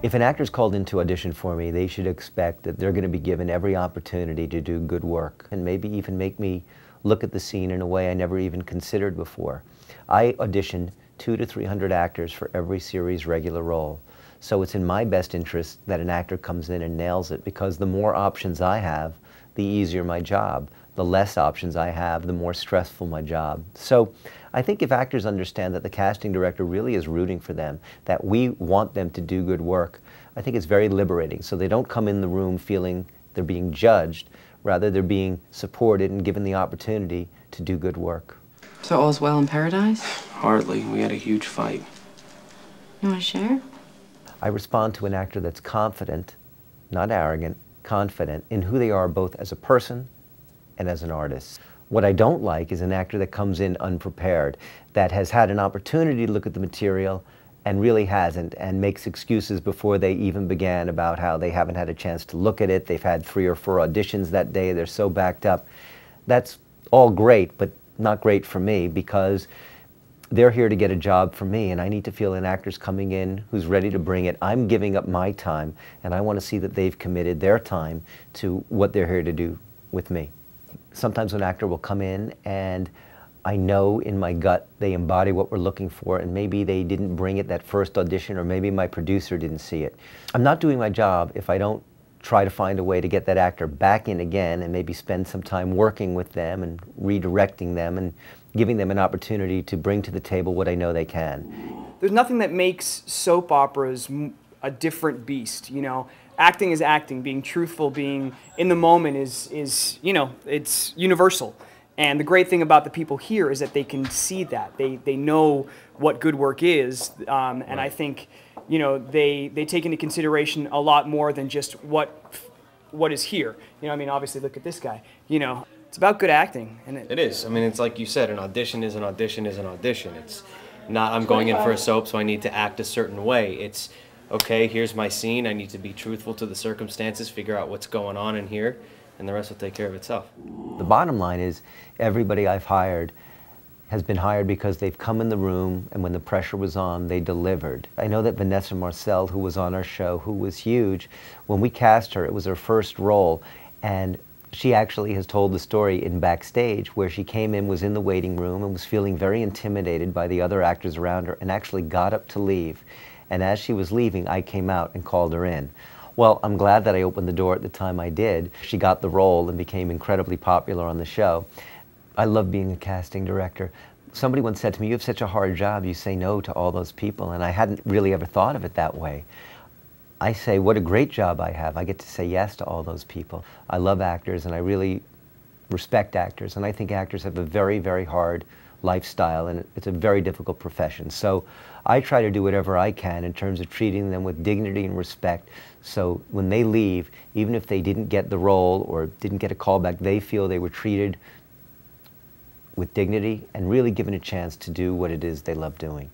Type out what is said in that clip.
If an actor's called in to audition for me, they should expect that they're going to be given every opportunity to do good work and maybe even make me look at the scene in a way I never even considered before. I audition 200 to 300 actors for every series regular role. So it's in my best interest that an actor comes in and nails it, because the more options I have, the easier my job. The less options I have, the more stressful my job. So I think if actors understand that the casting director really is rooting for them, that we want them to do good work, I think it's very liberating. So they don't come in the room feeling they're being judged, rather they're being supported and given the opportunity to do good work. So all's well in paradise? Hardly. We had a huge fight. You want to share? I respond to an actor that's confident, not arrogant, confident in who they are both as a person and as an artist. What I don't like is an actor that comes in unprepared, that has had an opportunity to look at the material and really hasn't, and makes excuses before they even began about how they haven't had a chance to look at it. They've had 3 or 4 auditions that day, they're so backed up. That's all great, but not great for me, because they're here to get a job for me, and I need to feel an actor's coming in who's ready to bring it. I'm giving up my time, and I want to see that they've committed their time to what they're here to do with me. Sometimes an actor will come in and I know in my gut they embody what we're looking for, and maybe they didn't bring it that first audition, or maybe my producer didn't see it. I'm not doing my job if I don't try to find a way to get that actor back in again and maybe spend some time working with them and redirecting them and giving them an opportunity to bring to the table what I know they can. There's nothing that makes soap operas a different beast, you know. Acting is acting. Being truthful, being in the moment is you know, it's universal. And the great thing about the people here is that they can see that. They know what good work is, and I think, you know, they take into consideration a lot more than just what is here. You know, I mean, obviously look at this guy, you know. It's about good acting. And It is. I mean, it's like you said, an audition is an audition is an audition. It's not, I'm going in for a soap, so I need to act a certain way. It's, okay, here's my scene. I need to be truthful to the circumstances, figure out what's going on in here, and the rest will take care of itself. The bottom line is, everybody I've hired has been hired because they've come in the room, and when the pressure was on, they delivered. I know that Vanessa Marcel, who was on our show, who was huge, when we cast her, it was her first role, and she actually has told the story in backstage where she came in, was in the waiting room, and was feeling very intimidated by the other actors around her, and actually got up to leave. And as she was leaving, I came out and called her in. Well, I'm glad that I opened the door at the time I did. She got the role and became incredibly popular on the show. I love being a casting director. Somebody once said to me, "You have such a hard job, you say no to all those people," and I hadn't really ever thought of it that way. I say, what a great job I have. I get to say yes to all those people. I love actors, and I really respect actors, and I think actors have a very, very hard lifestyle, and it's a very difficult profession. So I try to do whatever I can in terms of treating them with dignity and respect, so when they leave, even if they didn't get the role or didn't get a call back, they feel they were treated with dignity and really given a chance to do what it is they love doing.